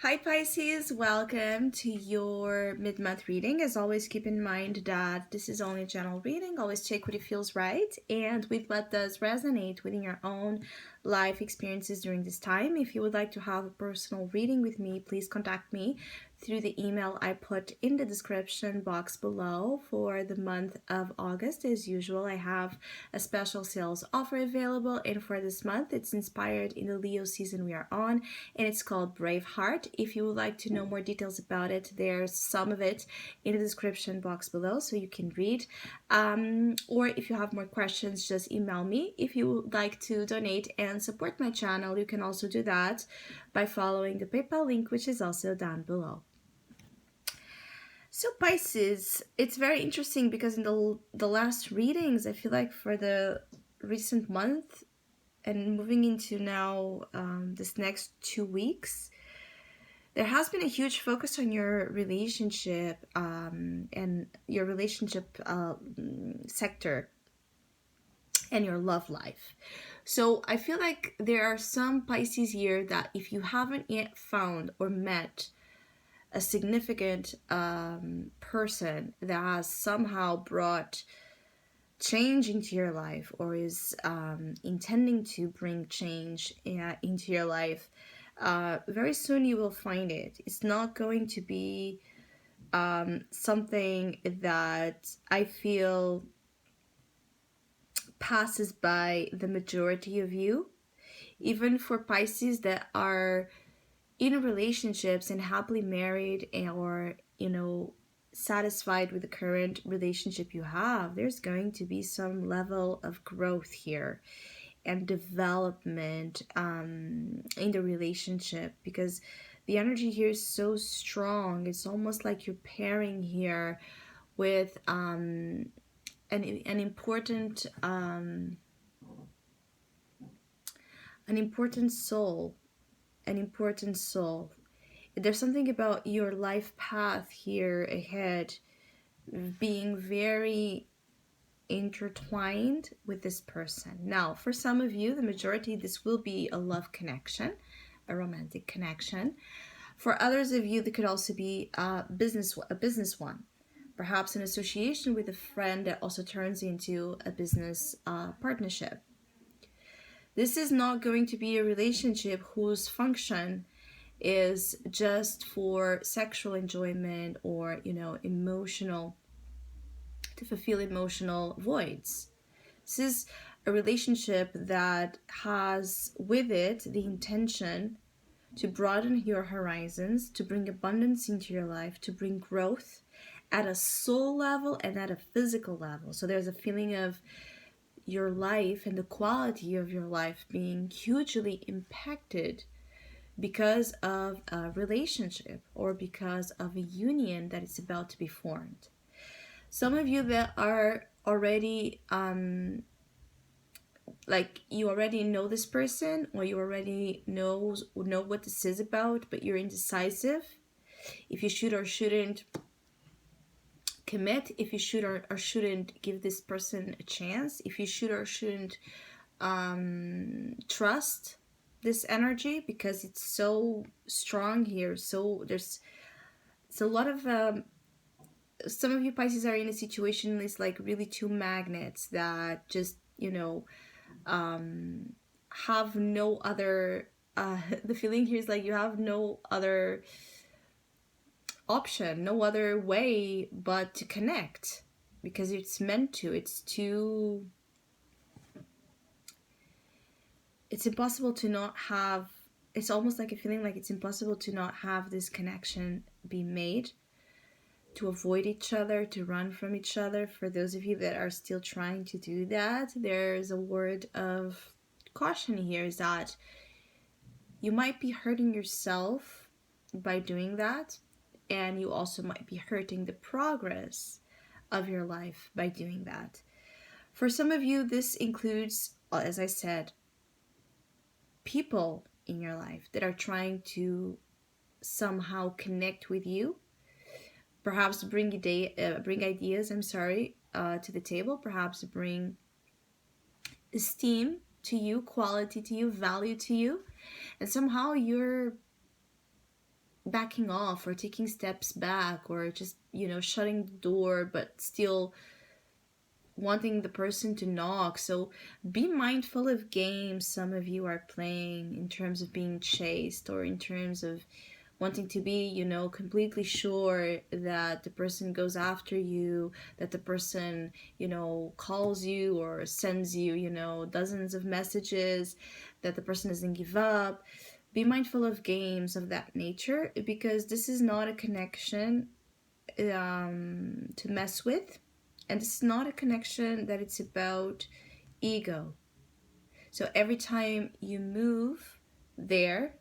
Hi Pisces, welcome to your mid-month reading. As always, keep in mind that this is only a general reading. Always check what it feels right and with what does resonate within your own life experiences during this time. If you would like to have a personal reading with me, please contact me through the email I put in the description box below. For the month of August, as usual, I have a special sales offer available, and for this month it's inspired in the Leo season we are on, and it's called BraveHeart. If you would like to know more details about it, there's some of it in the description box below so you can read, or if you have more questions, just email me. If you would like to donate and support my channel, you can also do that by following the PayPal link, which is also down below. So Pisces, it's very interesting because in the last readings, I feel like for the recent month and moving into now this next 2 weeks, there has been a huge focus on your relationship and your relationship sector and your love life. So I feel like there are some Pisces here that if you haven't yet found or met a significant person that has somehow brought change into your life or is intending to bring change into your life, very soon you will find it. It's not going to be something that I feel passes by the majority of you. Even for Pisces that are in relationships and happily married or satisfied with the current relationship you have, there's going to be some level of growth here and development in the relationship, because the energy here is so strong. It's almost like you're pairing here with an important soul, an important soul. There's something about your life path here ahead being very intertwined with this person. Now, for some of you, the majority, this will be a love connection, a romantic connection. For others of you, there could also be a business one, perhaps an association with a friend that also turns into a business partnership. This is not going to be a relationship whose function is just for sexual enjoyment or emotional, to fulfill emotional voids. This is a relationship that has with it the intention to broaden your horizons, to bring abundance into your life, to bring growth at a soul level and at a physical level. So there's a feeling of your life and the quality of your life being hugely impacted because of a relationship or because of a union that is about to be formed. Some of you that are already like you already know this person, or you already know what this is about, but you're indecisive if you should or shouldn't commit, if you should or shouldn't give this person a chance, if you should or shouldn't trust this energy because it's so strong here. So there's a lot of some of you Pisces are in a situation, it's like really two magnets that just have no other the feeling here is like you have no other option, no other way but to connect, because it's meant to. It's impossible to not have. It's almost like a feeling like it's impossible to not have this connection be made, to avoid each other, to run from each other. For those of you that are still trying to do that, there's a word of caution here, is that you might be hurting yourself by doing that, and you also might be hurting the progress of your life by doing that. For some of you, this includes, as I said, people in your life that are trying to somehow connect with you, perhaps bring ideas, to the table, perhaps bring esteem to you, quality to you, value to you, and somehow you're backing off or taking steps back, or just, shutting the door but still wanting the person to knock. So be mindful of games some of you are playing in terms of being chased, or in terms of wanting to be, completely sure that the person goes after you, that the person, calls you or sends you, dozens of messages, that the person doesn't give up. Be mindful of games of that nature, because this is not a connection to mess with. And it's not a connection that it's about ego. So every time you move there,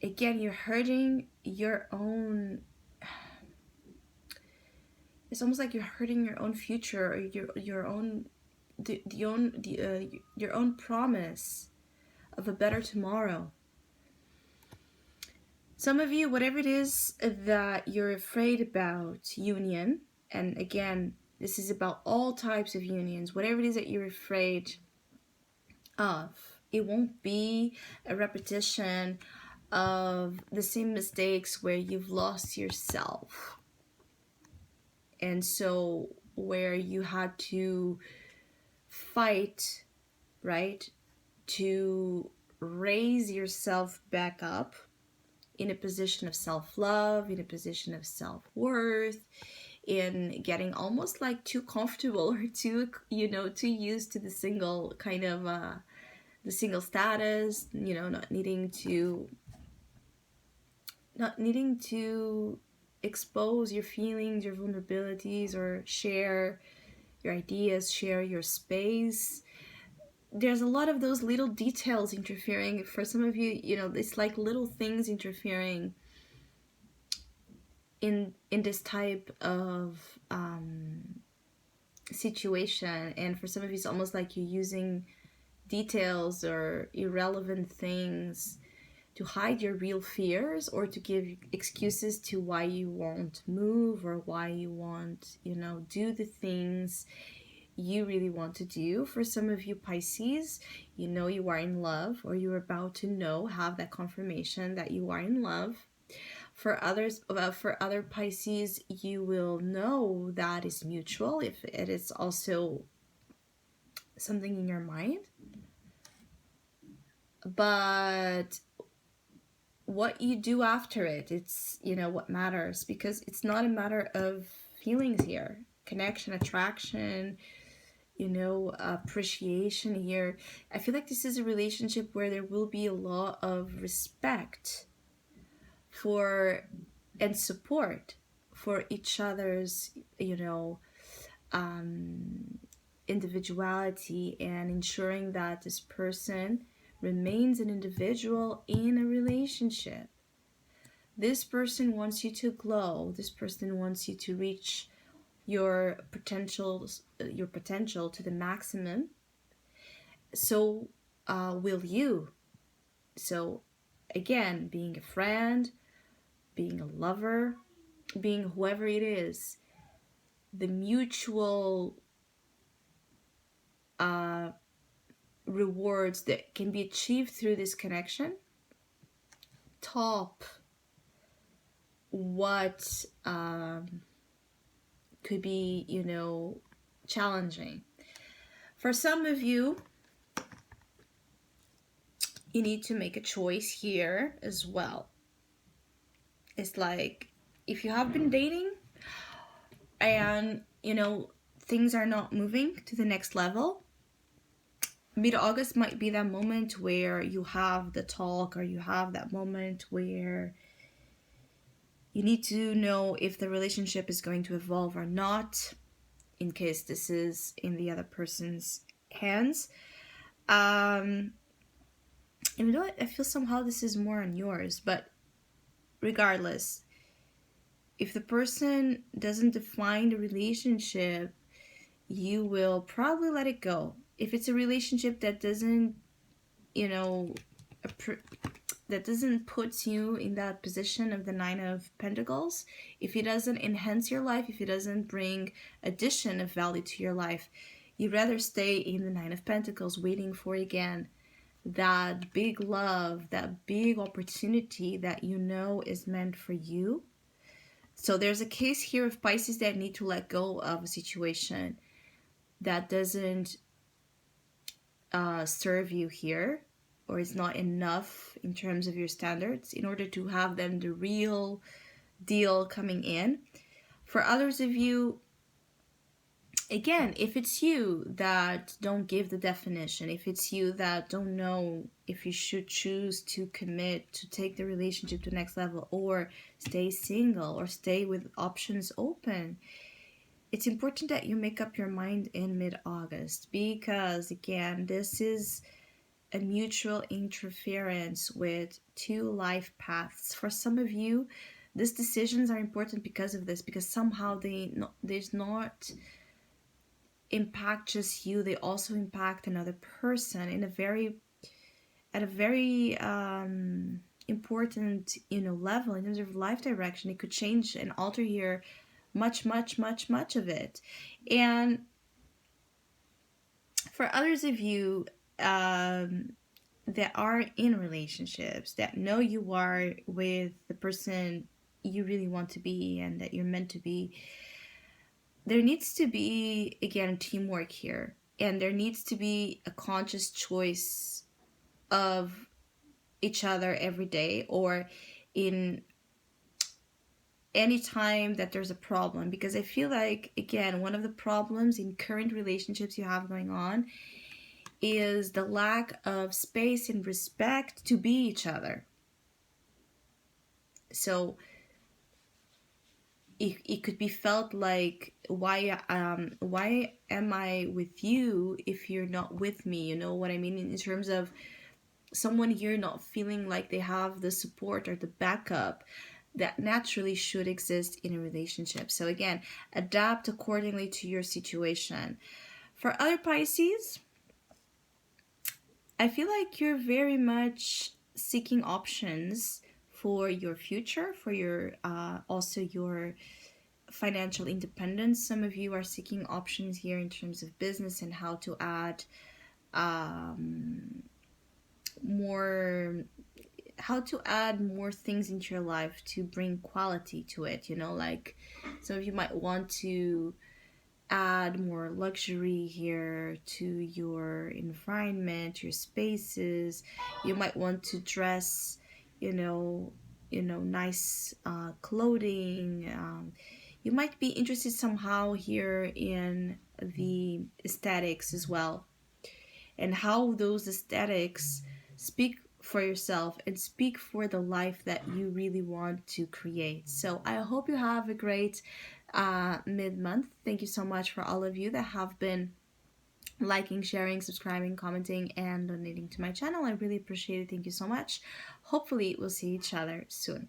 again, you're hurting your own. It's almost like you're hurting your own future, or your own your own promise of a better tomorrow. Some of you, whatever it is that you're afraid about union, and again, this is about all types of unions, whatever it is that you're afraid of, it won't be a repetition of the same mistakes where you've lost yourself. And so where you had to fight, right, to raise yourself back up in a position of self-love, in a position of self-worth, in getting almost like too comfortable or too used to the single kind of the single status, not needing to expose your feelings, your vulnerabilities, or share your ideas, share your space. There's a lot of those little details interfering. For some of you, it's like little things interfering in this type of situation. And for some of you, it's almost like you're using details or irrelevant things to hide your real fears, or to give excuses to why you won't move, or why you won't, do the things you really want to do. For some of you Pisces, you are in love, or you're about to have that confirmation that you are in love. For other Pisces, you will know that is mutual if it is also something in your mind. But what you do after it's what matters, because it's not a matter of feelings here. Connection, attraction, appreciation here. I feel like this is a relationship where there will be a lot of respect for and support for each other's individuality, and ensuring that this person remains an individual in a relationship. This person wants you to glow. This person wants you to reach your potential to the maximum. So will you. So again, being a friend, being a lover, being whoever it is, the mutual rewards that can be achieved through this connection top what could be, challenging. For some of you, you need to make a choice here as well. It's like, if you have been dating and, things are not moving to the next level, mid-August might be that moment where you have the talk, or you have that moment where you need to know if the relationship is going to evolve or not, in case this is in the other person's hands. Even though I feel somehow this is more on yours, but regardless, if the person doesn't define the relationship, you will probably let it go. If it's a relationship that doesn't, that doesn't put you in that position of the Nine of Pentacles, if it doesn't enhance your life, if it doesn't bring addition of value to your life, you'd rather stay in the Nine of Pentacles, waiting for, again, that big love, that big opportunity that you know is meant for you. So there's a case here of Pisces that need to let go of a situation that doesn't serve you here, or is not enough in terms of your standards, in order to have then the real deal coming in. For others of you, again, if it's you that don't give the definition, if it's you that don't know if you should choose to commit to take the relationship to the next level, or stay single, or stay with options open, it's important that you make up your mind in mid-August, because again, this is a mutual interference with two life paths. For some of you, these decisions are important because of this, because somehow there's not impact just you, they also impact another person in a very important level in terms of life direction. It could change and alter here much of it. And for others of you that are in relationships, that know you are with the person you really want to be and that you're meant to be, there needs to be, again, teamwork here. And there needs to be a conscious choice of each other every day, or in any time that there's a problem. Because I feel like, again, one of the problems in current relationships you have going on is the lack of space and respect to be each other. So it could be felt like, why am I with you if you're not with me? You know what I mean? In terms of someone here not feeling like they have the support or the backup that naturally should exist in a relationship. So again, adapt accordingly to your situation. For other Pisces, I feel like you're very much seeking options for your future, for your also your financial independence. Some of you are seeking options here in terms of business and how to add more things into your life to bring quality to it. Like some of you might want to add more luxury here to your environment, your spaces. You might want to dress, nice clothing. You might be interested somehow here in the aesthetics as well, and how those aesthetics speak for yourself and speak for the life that you really want to create. So I hope you have a great mid-month. Thank you so much for all of you that have been liking, sharing, subscribing, commenting, and donating to my channel. I really appreciate it. Thank you so much. Hopefully we'll see each other soon.